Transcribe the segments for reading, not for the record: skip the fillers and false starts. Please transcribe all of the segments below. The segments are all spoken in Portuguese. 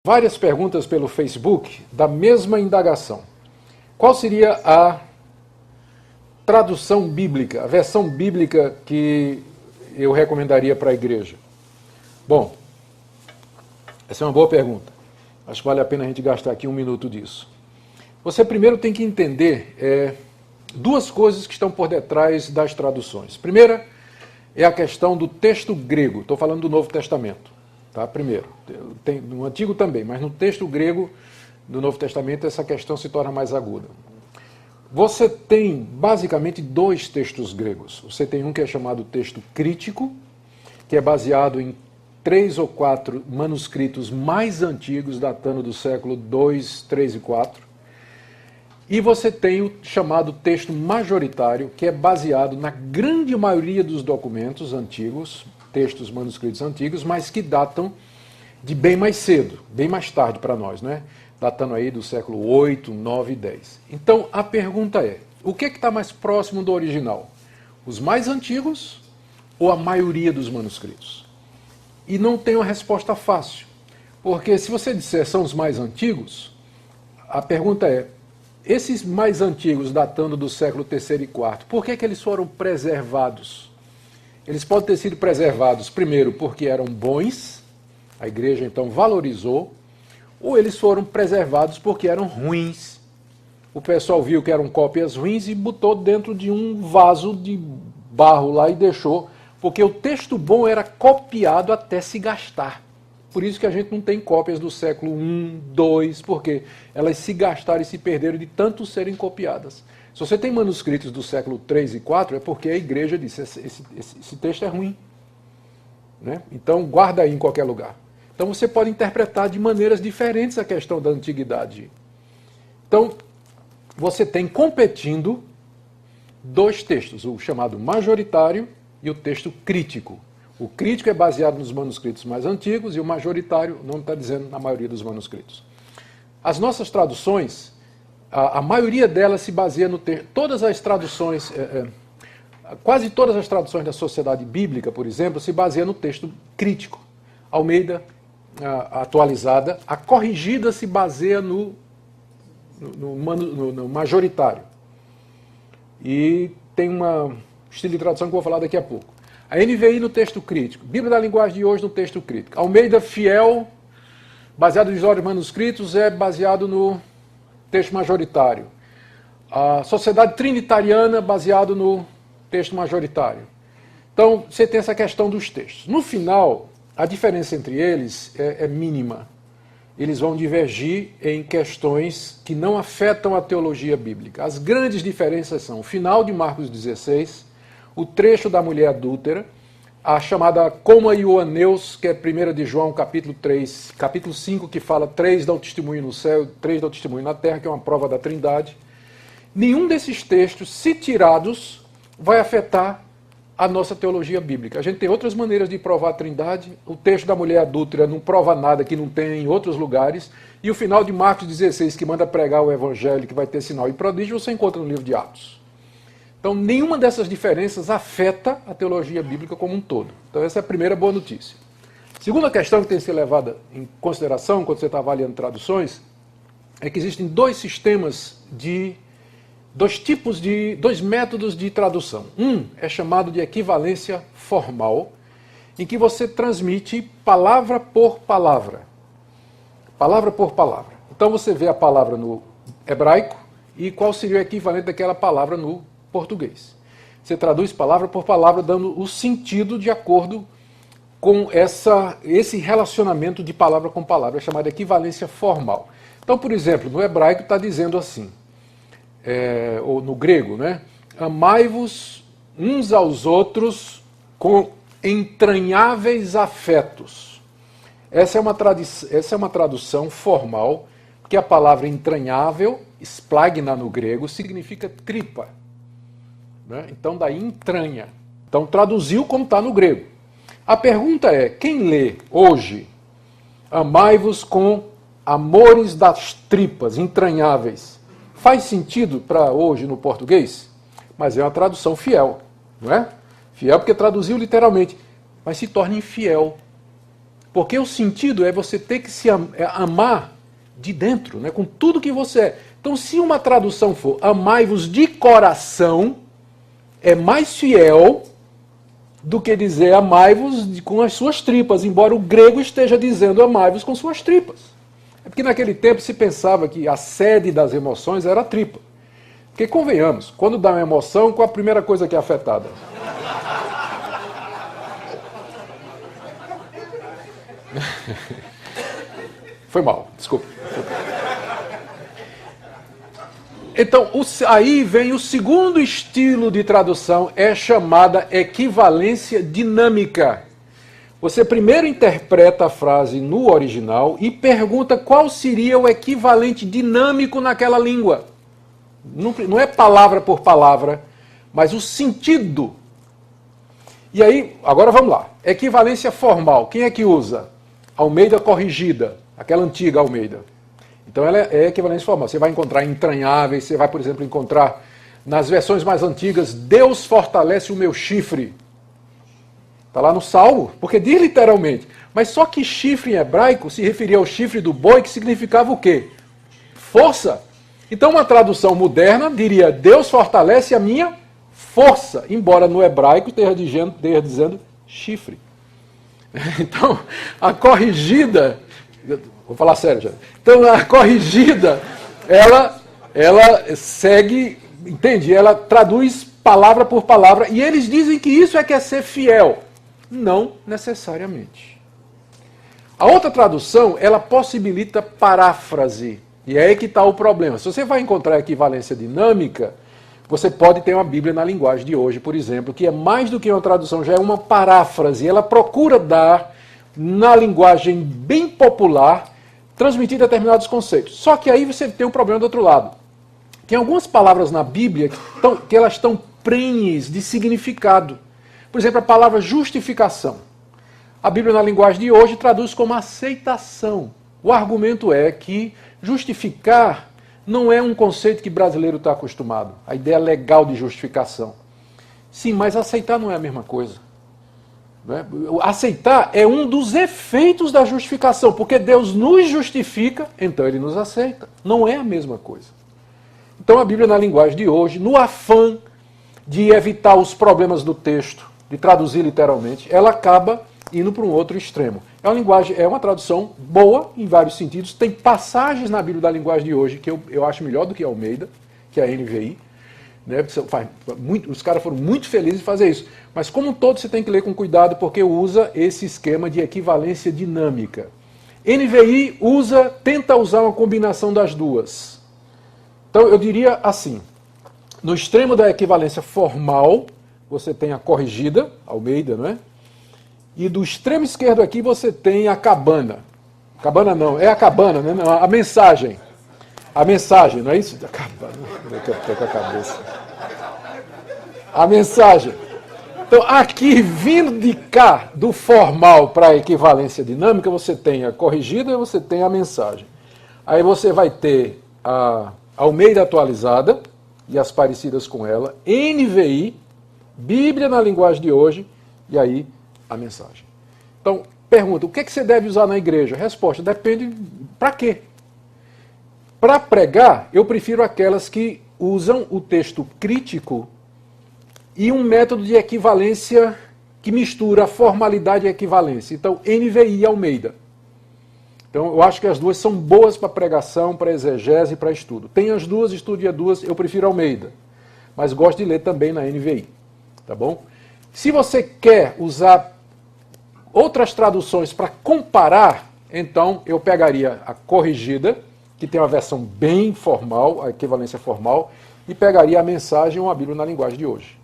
Várias perguntas pelo Facebook da mesma indagação. Qual seria a tradução bíblica, a versão bíblica que eu recomendaria para a igreja? Bom, essa é uma boa pergunta. Acho que vale a pena a gente gastar aqui um minuto disso. Você primeiro tem que entender duas coisas que estão por detrás das traduções. Primeira é a questão do texto grego. Estou falando do Novo Testamento. Tá? Primeiro, tem no Antigo também, mas no texto grego do Novo Testamento essa questão se torna mais aguda. Você tem basicamente dois textos gregos. Você tem um que é chamado texto crítico, que é baseado em 3 ou 4 manuscritos mais antigos, datando do século 2, 3 e 4. E você tem o chamado texto majoritário, que é baseado na grande maioria dos documentos antigos, textos manuscritos antigos, mas que datam de bem mais cedo, bem mais tarde para nós, né? Datando aí do século 8, 9 e 10. Então a pergunta é, o que está mais próximo do original? Os mais antigos ou a maioria dos manuscritos? E não tem uma resposta fácil, porque se você disser são os mais antigos, a pergunta é, esses mais antigos datando do século 3º e 4º, por que eles foram preservados? Eles podem ter sido preservados, primeiro, porque eram bons, a igreja então valorizou, ou eles foram preservados porque eram ruins. O pessoal viu que eram cópias ruins e botou dentro de um vaso de barro lá e deixou, porque o texto bom era copiado até se gastar. Por isso que a gente não tem cópias do século I, II, porque elas se gastaram e se perderam de tanto serem copiadas. Se você tem manuscritos do século 3 e 4, é porque a igreja disse, esse texto é ruim. Né? Então guarda aí em qualquer lugar. Então você pode interpretar de maneiras diferentes a questão da antiguidade. Então você tem competindo dois textos, o chamado majoritário e o texto crítico. O crítico é baseado nos manuscritos mais antigos e o majoritário, o nome está dizendo, na maioria dos manuscritos. As nossas traduções, a maioria delas se baseia no texto. Todas as traduções, quase todas as traduções da Sociedade Bíblica, por exemplo, se baseiam no texto crítico. Almeida, atualizada, a corrigida se baseia no majoritário. E tem um estilo de tradução que eu vou falar daqui a pouco. A NVI no texto crítico, Bíblia da Linguagem de Hoje no texto crítico. Almeida Fiel, baseado nos vários manuscritos, é baseado no texto majoritário. A Sociedade Trinitariana, baseado no texto majoritário. Então, você tem essa questão dos textos. No final, a diferença entre eles é mínima. Eles vão divergir em questões que não afetam a teologia bíblica. As grandes diferenças são o final de Marcos 16, o trecho da mulher adúltera, a chamada Coma Ioanneus, que é 1 de João, capítulo 3, capítulo 5, que fala 3 dá o testemunho no céu, 3 dá o testemunho na terra, que é uma prova da Trindade. Nenhum desses textos, se tirados, vai afetar a nossa teologia bíblica. A gente tem outras maneiras de provar a Trindade. O texto da mulher adúltera não prova nada que não tem em outros lugares. E o final de Marcos 16, que manda pregar o evangelho, que vai ter sinal e prodígio, você encontra no livro de Atos. Então, nenhuma dessas diferenças afeta a teologia bíblica como um todo. Então, essa é a primeira boa notícia. Segunda questão que tem que ser levada em consideração quando você está avaliando traduções é que existem dois métodos de tradução. Um é chamado de equivalência formal, em que você transmite palavra por palavra. Palavra por palavra. Então, você vê a palavra no hebraico e qual seria o equivalente daquela palavra no português. Você traduz palavra por palavra, dando o sentido de acordo com esse relacionamento de palavra com palavra, é chamada equivalência formal. Então, por exemplo, no hebraico está dizendo assim, ou no grego, né? Amai-vos uns aos outros com entranháveis afetos. Essa é uma tradução formal, porque a palavra entranhável, splagna no grego, significa tripa. Né? Então, daí entranha. Então, traduziu como está no grego. A pergunta é, quem lê hoje, amai-vos com amores das tripas, entranháveis, faz sentido para hoje no português? Mas é uma tradução fiel, não é? Fiel porque traduziu literalmente, mas se torna infiel. Porque o sentido é você ter que se amar de dentro, né? Com tudo que você é. Então, se uma tradução for amai-vos de coração, é mais fiel do que dizer amai-vos com as suas tripas, embora o grego esteja dizendo amai-vos com suas tripas. É porque naquele tempo se pensava que a sede das emoções era a tripa. Porque convenhamos, quando dá uma emoção, qual a primeira coisa que é afetada? Foi mal, desculpa. Então, aí vem o segundo estilo de tradução, é chamada equivalência dinâmica. Você primeiro interpreta a frase no original e pergunta qual seria o equivalente dinâmico naquela língua. Não é palavra por palavra, mas o sentido. E aí, agora vamos lá. Equivalência formal, quem é que usa? Almeida corrigida, aquela antiga Almeida. Então ela é equivalência formal. Você vai encontrar entranháveis, você vai, por exemplo, encontrar nas versões mais antigas, Deus fortalece o meu chifre. Está lá no Salmo, porque diz literalmente. Mas só que chifre em hebraico se referia ao chifre do boi, que significava o quê? Força. Então uma tradução moderna diria, Deus fortalece a minha força, embora no hebraico esteja dizendo chifre. Então, a corrigida... Vou falar sério já. Então, a corrigida, ela segue, entende? Ela traduz palavra por palavra, e eles dizem que isso é ser fiel. Não necessariamente. A outra tradução, ela possibilita paráfrase, e é aí que está o problema. Se você vai encontrar equivalência dinâmica, você pode ter uma Bíblia na linguagem de hoje, por exemplo, que é mais do que uma tradução, já é uma paráfrase. Ela procura dar, na linguagem bem popular, transmitir determinados conceitos. Só que aí você tem um problema do outro lado. Tem algumas palavras na Bíblia que elas estão prenhes de significado. Por exemplo, a palavra justificação. A Bíblia na linguagem de hoje traduz como aceitação. O argumento é que justificar não é um conceito que brasileiro está acostumado. A ideia legal de justificação. Sim, mas aceitar não é a mesma coisa. Aceitar é um dos efeitos da justificação, porque Deus nos justifica, então Ele nos aceita. Não é a mesma coisa. Então a Bíblia na linguagem de hoje, no afã de evitar os problemas do texto, de traduzir literalmente, ela acaba indo para um outro extremo. É uma tradução boa em vários sentidos. Tem passagens na Bíblia da linguagem de hoje que eu acho melhor do que a Almeida, que é a NVI. Né? Os caras foram muito felizes em fazer isso. Mas como um todo você tem que ler com cuidado porque usa esse esquema de equivalência dinâmica. NVI tenta usar uma combinação das duas. Então eu diria assim, no extremo da equivalência formal, você tem a corrigida, Almeida, não é? E do extremo esquerdo aqui você tem a cabana. Cabana não, é a cabana, né? Não, a mensagem. A mensagem, não é isso? A cabana, eu tô com a cabeça. A mensagem. Então, aqui, vindo de cá, do formal para a equivalência dinâmica, você tem a corrigida e você tem a mensagem. Aí você vai ter a Almeida atualizada e as parecidas com ela, NVI, Bíblia na linguagem de hoje, e aí a mensagem. Então, pergunta, o que você deve usar na igreja? Resposta, depende para quê? Para pregar, eu prefiro aquelas que usam o texto crítico e um método de equivalência que mistura formalidade e equivalência. Então, NVI e Almeida. Então, eu acho que as duas são boas para pregação, para exegese e para estudo. Tem as duas, estude as duas, eu prefiro Almeida. Mas gosto de ler também na NVI. Tá bom? Se você quer usar outras traduções para comparar, então eu pegaria a corrigida, que tem uma versão bem formal, a equivalência formal, e pegaria a mensagem ou a Bíblia na linguagem de hoje.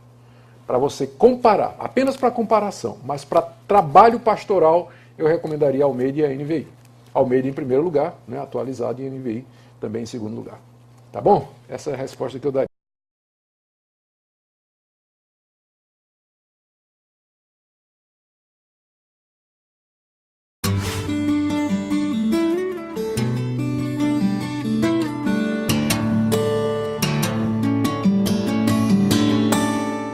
Para você comparar, apenas para comparação, mas para trabalho pastoral, eu recomendaria Almeida e a NVI. Almeida em primeiro lugar, né, atualizado, e NVI também em segundo lugar. Tá bom? Essa é a resposta que eu daria.